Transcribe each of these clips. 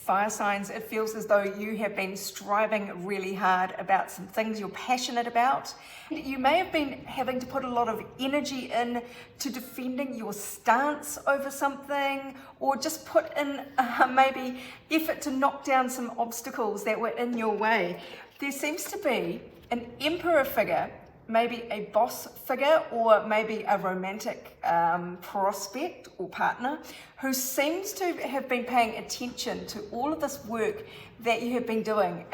fire signs, it feels as though you have been striving really hard about some things you're passionate about. You may have been having to put a lot of energy in to defending your stance over something, or just put in maybe effort to knock down some obstacles that were in your way. There seems to be an emperor figure, maybe a boss figure, or maybe a romantic prospect or partner who seems to have been paying attention to all of this work that you have been doing.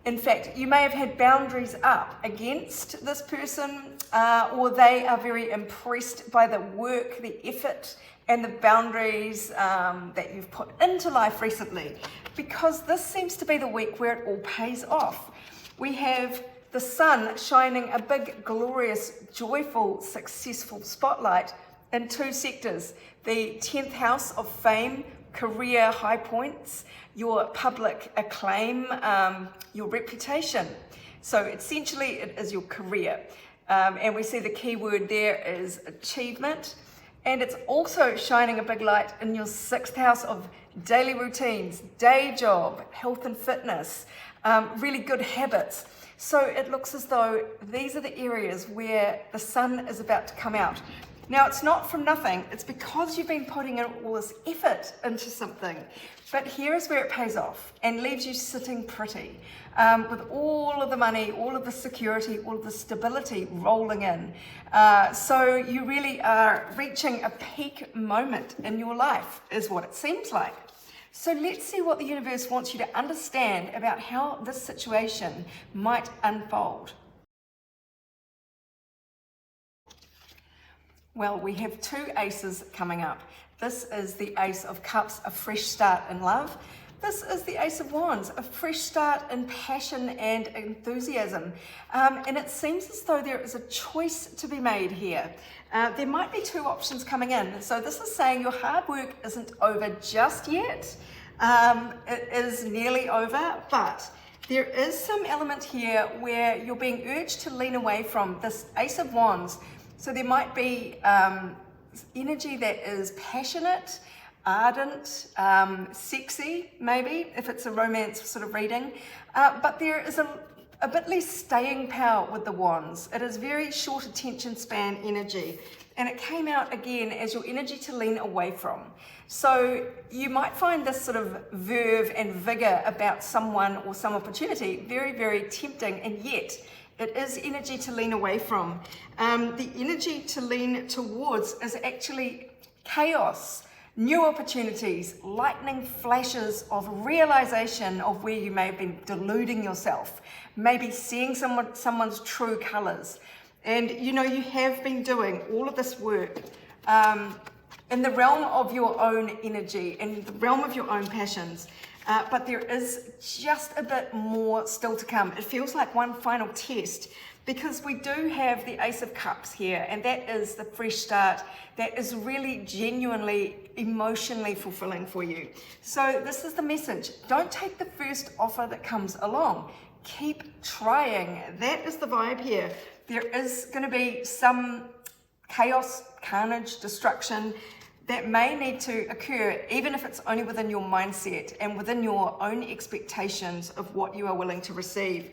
In fact, you may have had boundaries up against this person, or they are very impressed by the work, the effort, and the boundaries that you've put into life recently, because this seems to be the week where it all pays off. We have the sun shining a big, glorious, joyful, successful spotlight in two sectors: the 10th house of fame, career high points, your public acclaim, your reputation. So essentially it is your career. And we see the key word there is achievement. And it's also shining a big light in your 6th house of daily routines, day job, health and fitness, really good habits. So it looks as though these are the areas where the sun is about to come out. Now, it's not from nothing. It's because you've been putting in all this effort into something. But here is where it pays off and leaves you sitting pretty, with all of the money, all of the security, all of the stability rolling in. So you really are reaching a peak moment in your life, is what it seems like. So let's see what the universe wants you to understand about how this situation might unfold. Well, we have two aces coming up. This is the Ace of Cups, a fresh start in love. This is the Ace of Wands, a fresh start in passion and enthusiasm. And it seems as though there is a choice to be made here. There might be two options coming in. So this is saying your hard work isn't over just yet. It is nearly over, but there is some element here where you're being urged to lean away from this Ace of Wands. So there might be energy that is passionate, ardent, sexy, maybe, if it's a romance sort of reading. But there is a bit less staying power with the Wands. It is very short attention span energy. And it came out again as your energy to lean away from. So you might find this sort of verve and vigor about someone or some opportunity very, very tempting, and yet it is energy to lean away from. The energy to lean towards is actually chaos, new opportunities, lightning flashes of realization of where you may have been deluding yourself, maybe seeing someone's true colors. And you know, you have been doing all of this work in the realm of your own energy, in the realm of your own passions. But there is just a bit more still to come. It feels like one final test, because we do have the Ace of Cups here, and that is the fresh start that is really genuinely emotionally fulfilling for you. So this is the message. Don't take the first offer that comes along. Keep trying. That is the vibe here. There is going to be some chaos, carnage, destruction that may need to occur, even if it's only within your mindset and within your own expectations of what you are willing to receive.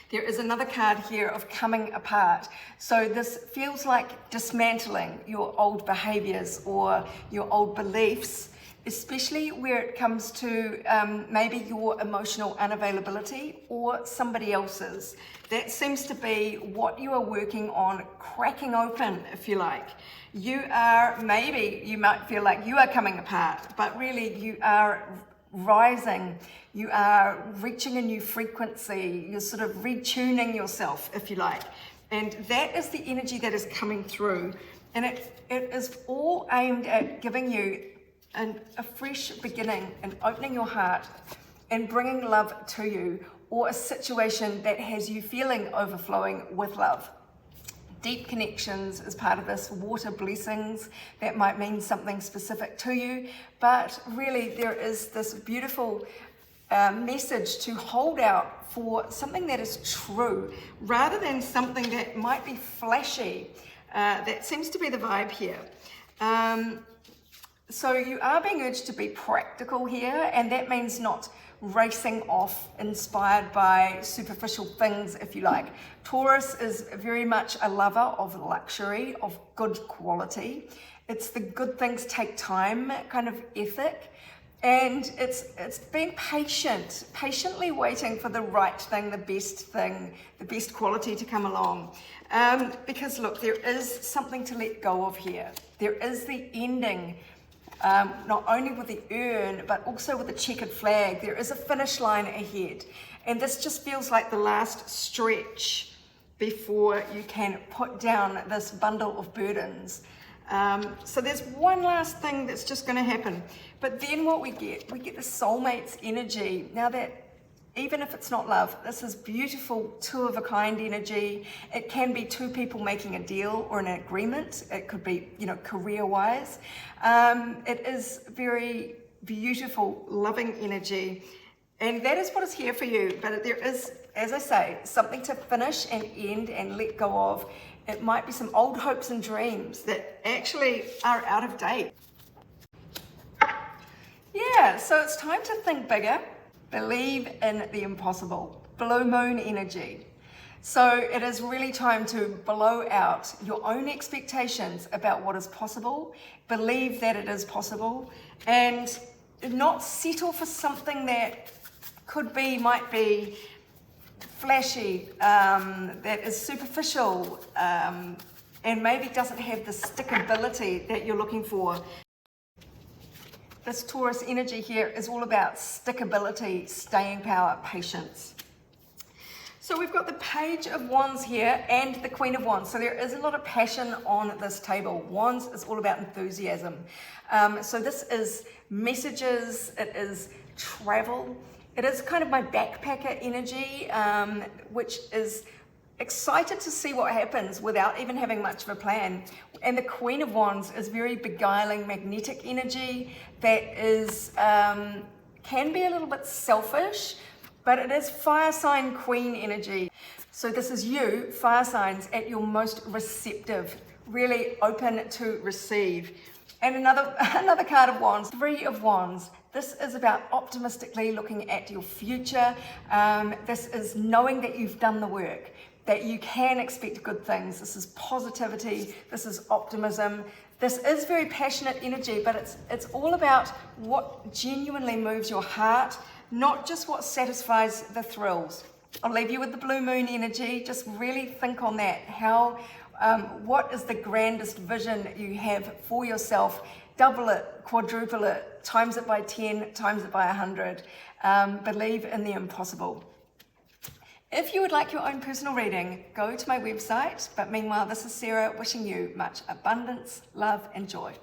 There is another card here of coming apart. So this feels like dismantling your old behaviors or your old beliefs, especially where it comes to maybe your emotional unavailability or somebody else's. That seems to be what you are working on cracking open, if you like. You might feel like you are coming apart, but really you are rising. You are reaching a new frequency. You're sort of retuning yourself, if you like. And that is the energy that is coming through. And it is all aimed at giving you a fresh beginning and opening your heart and bringing love to you, or a situation that has you feeling overflowing with love. Deep connections is part of this, water blessings, that might mean something specific to you, but really there is this beautiful message to hold out for something that is true, rather than something that might be flashy. That seems to be the vibe here. So you are being urged to be practical here, and that means not racing off inspired by superficial things, if you like. Taurus is very much a lover of luxury, of good quality. It's the good things take time kind of ethic. And it's being patient, patiently waiting for the right thing, the best quality to come along. Because look, there is something to let go of here. There is the ending, not only with the urn, but also with the checkered flag. There is a finish line ahead. And this just feels like the last stretch before you can put down this bundle of burdens. So there's one last thing that's just going to happen. But then what we get the soulmates energy. Now that, even if it's not love, this is beautiful two-of-a-kind energy. It can be two people making a deal or an agreement. It could be, career-wise. It is very beautiful, loving energy. And that is what is here for you. But there is, as I say, something to finish and end and let go of. It might be some old hopes and dreams that actually are out of date. Yeah, so it's time to think bigger. Believe in the impossible. Blue moon energy. So it is really time to blow out your own expectations about what is possible. Believe that it is possible, and not settle for something that might be flashy, that is superficial, and maybe doesn't have the stickability that you're looking for. This Taurus energy here is all about stickability, staying power, patience. So we've got the Page of Wands here and the Queen of Wands. So there is a lot of passion on this table. Wands is all about enthusiasm. So this is messages, it is travel. It is kind of my backpacker energy, which is excited to see what happens without even having much of a plan. And the Queen of Wands is very beguiling, magnetic energy that is can be a little bit selfish, but it is fire sign queen energy. So this is you, fire signs, at your most receptive, really open to receive. And another card of Wands, Three of Wands. This is about optimistically looking at your future. This is knowing that you've done the work, that you can expect good things. This is positivity. This is optimism. This is very passionate energy, but it's all about what genuinely moves your heart, not just what satisfies the thrills. I'll leave you with the blue moon energy. Just really think on that. What is the grandest vision you have for yourself? Double it, quadruple it, times it by 10, times it by 100. Believe in the impossible. If you would like your own personal reading, go to my website. But meanwhile, this is Sarah wishing you much abundance, love, and joy.